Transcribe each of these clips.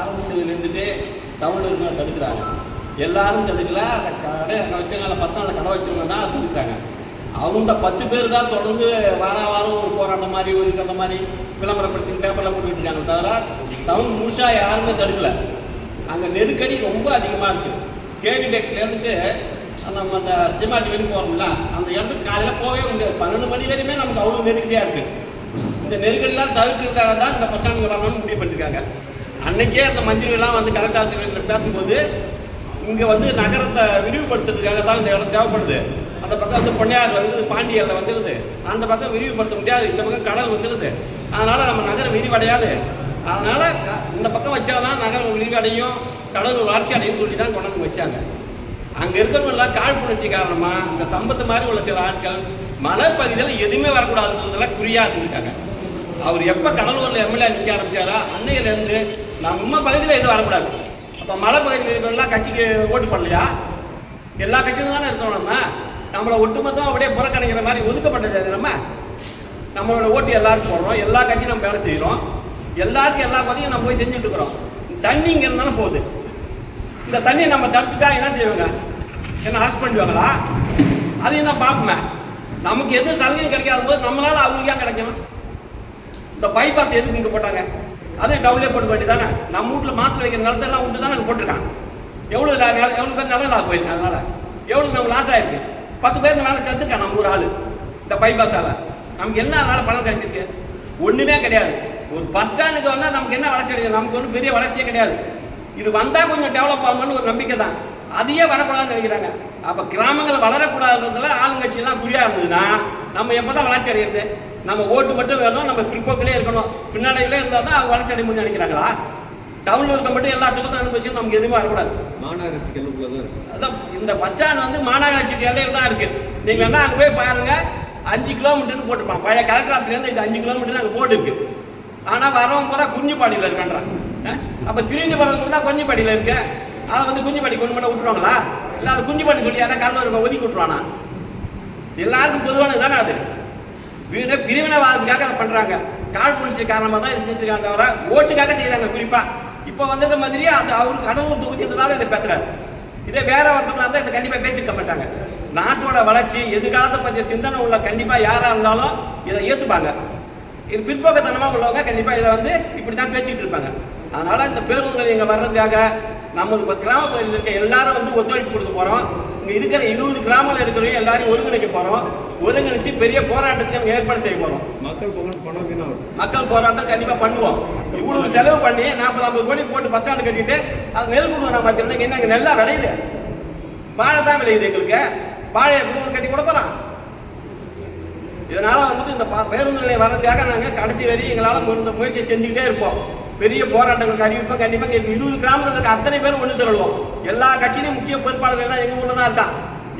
ஆரம்பிச்சதுலேருந்துட்டு தமிழர்கள் தடுக்கிறாங்க. எல்லாரும் தடுக்கல. கடை வச்சுருக்காங்க, ஃபஸ்ட் நாளில் கடை வச்சுருந்தோம்னா தடுக்கிறாங்க. அவங்க 10 பேர் தான் தொடர்ந்து வாரம் ஒரு போராட்டம் மாதிரி ஒரு அந்த மாதிரி விளம்பரப்படுத்தி பேப்பரில் போட்டுக்கிட்டு இருக்காங்க. தவிர டவுன் முழுசாக யாருமே தடுக்கலை. அங்கே நெருக்கடி ரொம்ப அதிகமாக இருக்குது. கேவி டெக்ஸ்லேருந்துட்டு நம்ம அந்த சிமாட்டி வரைக்கும் போகிறோம்ல, அந்த இடத்துக்கு காலையில் போகவே முடியாது. 12 மணி வரையுமே நமக்கு அவ்வளோ நெருக்கடியாக இருக்குது. இந்த நெருக்கடிலாம் தவிர்க்கிறதுக்காக தான் இந்த பஸ் ஸ்டாண்டுக்கு வரணும்னு முடிவு பண்ணியிருக்காங்க. அன்றைக்கே அந்த மந்திரிகள்லாம் வந்து கலெக்டர் ஆஃபீஸில் பேசும்போது இங்கே வந்து நகரத்தை விரிவுபடுத்துறதுக்காக தான் இந்த இடம் தேவைப்படுது. அந்த பக்கம் வந்து பொன்னையார் வந்து பாண்டியரில் வந்துடுது. அந்த பக்கம் விரிவுபடுத்த முடியாது, இந்த பக்கம் கடல் வந்துடுது. அதனால் நம்ம நகரம் விரிவடையாது. அதனால் இந்த பக்கம் வச்சாதான் நகரம் விரிவடையும், கடல் வளர்ச்சி அடையும் சொல்லி தான் கொண்டு வந்து வச்சாங்க. அங்கே இருக்கிறவங்களாம் காழ்ப்புணர்ச்சி காரணமாக இந்த சம்பத்து மாதிரி உள்ள சில ஆட்கள் மலைப்பகுதியில் எதுவுமே வரக்கூடாதுன்றதெல்லாம் குறியாக இருந்துருக்காங்க. அவர் எப்போ கடலூரில் எம்எல்ஏ நிற்க ஆரம்பித்தாரோ அன்னையிலேருந்து நம்ம பகுதியில் எதுவும் வரக்கூடாது. அப்போ மலை பகுதியில் இருக்கிறவங்களாம் கட்சிக்கு ஓட்டு பண்ணலையா? எல்லா கட்சியிலும் தானே இருக்கோம். நம்மளை ஒட்டுமொத்தம் அப்படியே புறக்கணிக்கிற மாதிரி ஒதுக்கப்பட்டது. நம்மளோட ஓட்டு எல்லாருக்கும் போடுறோம், எல்லா கட்சியும் நம்ம வேலை செய்கிறோம், எல்லாருக்கும் எல்லா பகுதியும் நம்ம போய் செஞ்சுட்டு இருக்கிறோம். தண்ணி இங்கே இருந்தாலும் போகுது. இந்த தண்ணியை நம்ம தடுத்துட்டா என்ன செய்வாங்க? என்ன அரெஸ்ட் பண்ணிடுவாங்களா? அதையும் தான் பார்ப்போமே. நமக்கு எதுவும் சலுகையும் கிடைக்காத போது நம்மளால அவங்களுக்கே கிடைக்கணும். இந்த பைபாஸ் எதுக்கு இங்கே போட்டாங்க? அதையும் டவுன்லே போட்டு வேண்டி தானே. நம்ம வீட்டில் மாசத்தில் வைக்கிற நிலத்தெல்லாம் விட்டு தான் நாங்கள் போட்டிருக்காங்க. எவ்வளோ பேர் நிலம் போயிருக்கு. அதனால எவ்வளோ நமக்கு லாஸ் ஆகிருக்கு. 10 பேருக்கு மேலே செத்துருக்கான் நம்ம ஒரு ஆள் இந்த பைபாஸால். நமக்கு என்ன அதனால் பணம் கிடைச்சிருக்கு? ஒன்றுமே கிடையாது. ஒரு பஸ் ஸ்டாண்டுக்கு வந்தால் நமக்கு என்ன வளர்ச்சி கிடையாது? நமக்கு ஒன்றும் பெரிய வளர்ச்சியே கிடையாது. இது வந்தால் கொஞ்சம் டெவலப் ஆகணும்னு ஒரு நம்பிக்கை தான். அதையே வரக்கூடாதுன்னு நினைக்கிறாங்க. அப்போ கிராமங்கள் வளரக்கூடாதுன்றதுல ஆளுங்கட்சியெல்லாம் குறியாக இருந்ததுன்னா நம்ம எப்போ தான் வளர்ச்சி அடைகிறது? நம்ம ஓட்டு மட்டும் வேணும், நம்ம பிற்போக்கிலே இருக்கணும், பின்னாடியிலே இருந்தால் தான் அவங்க வளர்ச்சி அடைய முடியும் நினைக்கிறாங்களா? டவுனில் இருக்க மட்டும் எல்லா சுகத்தை அனுபவிச்சு நமக்கு எதுவுமே வரக்கூடாது. மாநகராட்சி எல்லைக்குள்ள தான் இருக்குது. அதான் இந்த பஸ் ஸ்டாண்ட் வந்து மாநகராட்சி எல்லையில் தான் இருக்குது. நீங்கள் வேணால் அங்கே போய் பாருங்கள், 5 கிலோமீட்டர்னு போட்டுருப்பான். பழைய கலெக்டர் ஆஃபீஸ்லேருந்து இது 5 கிலோமீட்டர் அங்கே போட்டு இருக்குது. ஆனால் வரவங்க பூரா குஞ்சுப்பாடியில் இருக்கான்றான். அப்போ திரிஞ்சு போகிறவங்க தான் குஞ்சுப்பாடியில் இருக்கு. அதை வந்து குஞ்சுப்பாடி கொண்டு பண்ண விட்டுருவாங்களா? இல்லை அது குஞ்சுப்பாடி சொல்லி யாரா கடலூர் ஒதுக்கி விட்டுருவானா? எல்லாருக்கும் பொதுவானது தானே அது. பிரிவினைவாதத்துக்காக அதை பண்ணுறாங்க. காழ்ப்புணர்ச்சி காரணமாக தான் இது செஞ்சுருக்காங்க. தவிர ஓட்டுக்காக செய்கிறாங்க. குறிப்பாக இப்போ வந்திருக்க மாதிரியே அது அவருக்கு கடலூர் தொகுதின்றதால இதை பேசுகிறாரு. இதே வேற ஒருத்தவங்களாக இருந்தால் இதை கண்டிப்பாக பேசியிருக்க மாட்டாங்க. நாட்டோட வளர்ச்சி எதிர்காலத்தை பற்றிய சிந்தனை உள்ள கண்டிப்பாக யாராக இருந்தாலும் இதை ஏற்றுப்பாங்க. இது பிற்போக்கத்தனமாக உள்ளவங்க கண்டிப்பாக இதை வந்து இப்படி தான் பேசிக்கிட்டு இருப்பாங்க. அதனால் இந்த பேருந்துகள் இங்கே வர்றதுக்காக நமது கிராம பகுதியில் இருக்க எல்லாரும் வந்து ஒத்துழைப்பு கொடுக்க போகிறோம். இங்கே இருக்கிற 20 கிராமத்தில் இருக்கிறவங்க எல்லாரையும் ஒருங்கிணைக்க போகிறோம். ஒருங்கிணைச்சு பெரிய போராட்டத்துக்கு நம்ம ஏற்பாடு செய்ய போகிறோம். மக்கள் போராட்டம் கண்டிப்பாக பண்ணுவோம். இவ்வளவு செலவு பண்ணி 40-50 கோடி போட்டு பஸ் ஸ்டாண்டு கட்டிட்டு அது நெல் கொடுவோம். நான் பார்த்தீங்கன்னா என்ன அங்கே நெல்லாக விளையுது? வாழை தான் விளையுது. எங்களுக்கு வாழை எப்படி கட்டி கூட போகிறான். இதனால் வந்துட்டு இந்த பேருந்து நிலையம் வர்றதுக்காக நாங்கள் கடைசி வரை எங்களால் இந்த முயற்சியை செஞ்சுக்கிட்டே இருப்போம். பெரிய போராட்டங்களுக்கு அறிவிப்போம். கண்டிப்பாக எங்கள் 20 கிராமத்தில் இருக்க அத்தனை பேரும் ஒன்று திரளுவோம். எல்லா கட்சியிலையும் முக்கிய பொறுப்பாளர்கள் எல்லாம் எங்கள் ஊரில் தான் இருக்கான்.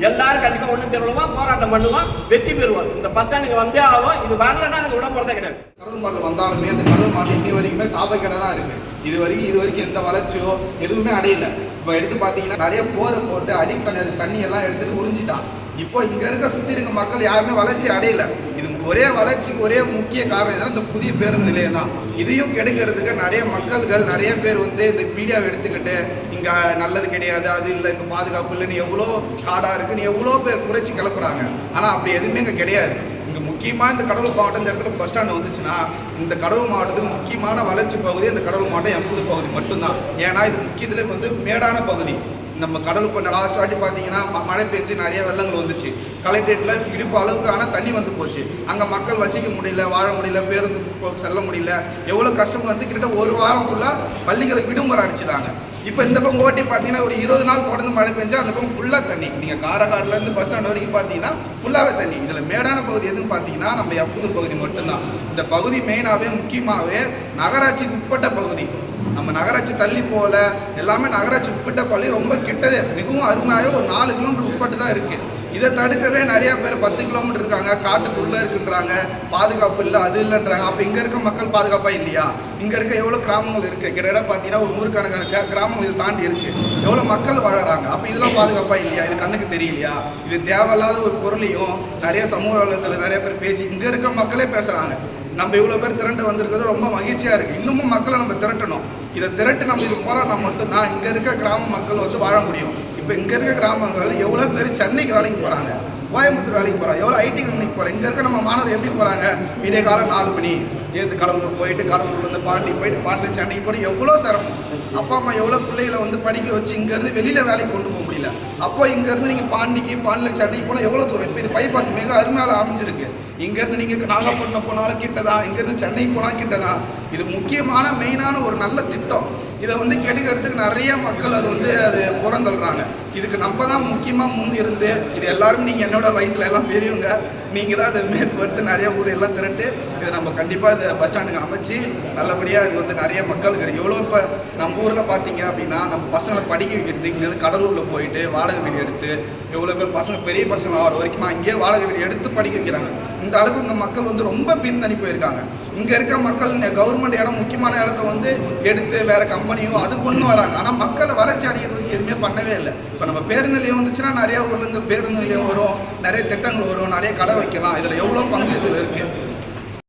எல்லாரும் கண்டிப்பாக ஒன்று திரளுவோம், போராட்டம் பண்ணுவோம், வெற்றி பெறுவோம். இந்த பஸ் ஸ்டாண்டுக்கு வந்தே ஆகும். இது வரலன்னா நாங்கள் விட போகிறதே கிடையாது. கடல் மாட்டில் வந்தாலுமே அந்த கடல் மாட்டு இன்னி வரைக்குமே சாபக்கடை தான் இருக்குது. இது வரைக்கும் எந்த வளர்ச்சியோ எதுவுமே அடையலை. இப்போ எடுத்து பார்த்தீங்கன்னா நிறைய போரை போட்டு அடிக்கணர் தண்ணி எல்லாம் எடுத்துகிட்டு உறிஞ்சிட்டான். இப்போ இங்கே இருக்க சுற்றி இருக்க மக்கள் யாருமே வளர்ச்சி அடையலை. இது ஒரே வளர்ச்சிக்கு ஒரே முக்கிய காரணம் என்னன்னா இந்த புதிய பேருந்து நிலையம் தான். இதையும் கெடுக்கிறதுக்கு நிறைய மக்கள்கள் நிறைய பேர் வந்து இந்த மீடியாவை எடுத்துக்கிட்டு இங்கே நல்லது கிடையாது, அது இல்லை, இங்கே பாதுகாப்பு இல்லைன்னு எவ்வளோ காடாக இருக்குன்னு எவ்வளோ பேர் குறைச்சி கிளப்புறாங்க. ஆனால் அப்படி எதுவுமே இங்கே கிடையாது. இங்கே முக்கியமாக இந்த கடலூர் மாவட்டம் இந்த இடத்துல பஸ் ஸ்டாண்டு வந்துச்சுன்னா இந்த கடலூர் மாவட்டத்துக்கு முக்கியமான வளர்ச்சி பகுதி இந்த கடலூர் மாவட்டம் எம்பது பகுதி மட்டும்தான். ஏன்னா இது முக்கியத்தில் வந்து மேடான பகுதி. நம்ம கடல் இப்போ லாஸ்ட் வாட்டி பார்த்தீங்கன்னா மழை பெஞ்சு நிறைய வெள்ளங்கள் வந்துச்சு. கலெக்டரேட்டில் இடுப்பு அளவுக்கான தண்ணி வந்து போச்சு. அங்கே மக்கள் வசிக்க முடியல, வாழ முடியல, பேருந்து செல்ல முடியல. எவ்வளோ கஷ்டம் வந்து கிட்டத்தட்ட ஒரு வாரம் ஃபுல்லாக பள்ளிகளுக்கு விடுமுறை அடிச்சிட்டாங்க. இப்போ இந்த பக்கம் ஓட்டி பார்த்தீங்கன்னா ஒரு 20 நாள் தொடர்ந்து மழை பெஞ்சா அந்த பக்கம் ஃபுல்லாக தண்ணி. நீங்கள் காரைக்காடுலேருந்து பஸ் ஸ்டாண்ட் வரைக்கும் பார்த்தீங்கன்னா ஃபுல்லாகவே தண்ணி. இதில் மேடான பகுதி எதுன்னு பார்த்தீங்கன்னா நம்ம எப்பூர் பகுதி மட்டும்தான். இந்த பகுதி மெயினாகவே முக்கியமாகவே நகராட்சிக்கு உட்பட்ட பகுதி. நம்ம நகராட்சி தள்ளி போகல, எல்லாமே நகராட்சி உட்பட்ட பள்ளி ரொம்ப கிட்டதே, மிகவும் அருமையாக ஒரு 4 கிலோமீட்டர் உட்பட்டு தான் இருக்குது. இதை தடுக்கவே நிறையா பேர் 10 கிலோமீட்டர் இருக்காங்க, காட்டுக்குள்ளே இருக்குன்றாங்க, பாதுகாப்பு இல்லை, அது இல்லைன்றாங்க. அப்போ இங்கே இருக்க மக்கள் பாதுகாப்பாக இல்லையா? இங்கே இருக்க எவ்வளோ கிராமங்கள் இருக்குது? கிட்டத்தட்ட பார்த்தீங்கன்னா ஒரு 100 கணக்கான கிராமங்கள் இது தாண்டி இருக்குது. எவ்வளோ மக்கள் வாழறாங்க. அப்போ இதெல்லாம் பாதுகாப்பாக இல்லையா? இது கண்ணுக்கு தெரியலையா? இது தேவையில்லாத ஒரு பொருளையும் நிறைய சமூக வலைதளத்தில் நிறைய பேர் பேசி இங்கே இருக்க மக்களே பேசுகிறாங்க. நம்ம இவ்வளோ பேர் திரண்டு வந்திருக்கிறது ரொம்ப மகிழ்ச்சியாக இருக்குது. இன்னமும் மக்களை நம்ம திரட்டணும். இதை திரட்டு நம்ம இது போகிறோம்னா மட்டும்தான் இங்கே இருக்க கிராம மக்கள் வந்து வாழ முடியும். இப்போ இங்கே இருக்க கிராமங்கள் எவ்வளோ பேர் சென்னைக்கு வேலைக்கு போகிறாங்க, கோயம்புத்தூர் வேலைக்கு போகிறாங்க, எவ்வளோ ஐடி கம்பெனிக்கு போகிறாங்க. இங்கே இருக்க நம்ம மாணவர் எப்படி போகிறாங்க? விடிய காலம் 4 மணி ஏற்று கடலூர் போயிட்டு, கடலூர்லேருந்து பாண்டி போயிட்டு, பாண்டி சென்னைக்கு போயிட்டு எவ்வளோ சிரமம். அப்பா அம்மா எவ்வளோ பிள்ளைகளை வந்து படிக்க வச்சு இங்கேருந்து வெளியில் வேலைக்கு கொண்டு போக முடியல. அப்போ இங்கேருந்து நீங்கள் பாண்டியில் சென்னைக்கு போனால் எவ்வளோ தூரம்? இப்போ இது பைபாஸ் மிக அருமையாக அமைஞ்சிருக்கு. இங்கேருந்து நீங்கள் நாகப்பட்டினம் போனாலும் கிட்டதான், இங்கேருந்து சென்னைக்கு போனாலும் கிட்டதான். இது முக்கியமான மெயினான ஒரு நல்ல திட்டம். இதை வந்து கெடுக்கிறதுக்கு நிறைய மக்கள் அது புறந்தள்ளுறாங்க. இதுக்கு நம்ம தான் முக்கியமாக முன் இருந்து இது எல்லாரும் நீங்கள் என்னோட வயசுல எல்லாம் பெரியவங்க, நீங்கள் தான் அதை மேற்படுத்தி நிறைய ஊர் எல்லாம் திரட்டு இதை நம்ம கண்டிப்பாக இதை பஸ் ஸ்டாண்டுக்கு அமைச்சு நல்லபடியாக இது வந்து நிறைய மக்களுக்கு எவ்வளோ. இப்போ நம்ம ஊரில் பார்த்தீங்க அப்படின்னா நம்ம பசங்களை படிக்க வைக்கிறது இங்கேருந்து கடலூரில் போயிட்டு வாடகை வீடு எடுத்து எவ்வளோ பேர் பசங்க பெரிய பசங்க ஆகிற வரைக்கும் அங்கேயே வாடகை வீடு எடுத்து படிக்க வைக்கிறாங்க. இந்த அளவுக்கு இந்த மக்கள் வந்து ரொம்ப பின்தங்கி போயிருக்காங்க. இங்கே இருக்க மக்கள் கவர்மெண்ட் இடம் முக்கியமான இடத்த வந்து எடுத்து வேறு கம்பெனியோ அது கொண்டு வராங்க. ஆனால் மக்களை வளர்ச்சி அடைகிறதுக்கு எதுவுமே பண்ணவே இல்லை. இப்போ நம்ம பேருந்து நிலையம் வந்துச்சுன்னா நிறையா ஊர்லேருந்து பேருந்து நிலையம் வரும், நிறைய திட்டங்கள் வரும், நிறைய கடை வைக்கலாம். இதில் எவ்வளோ பங்கு இதில் இருக்குது.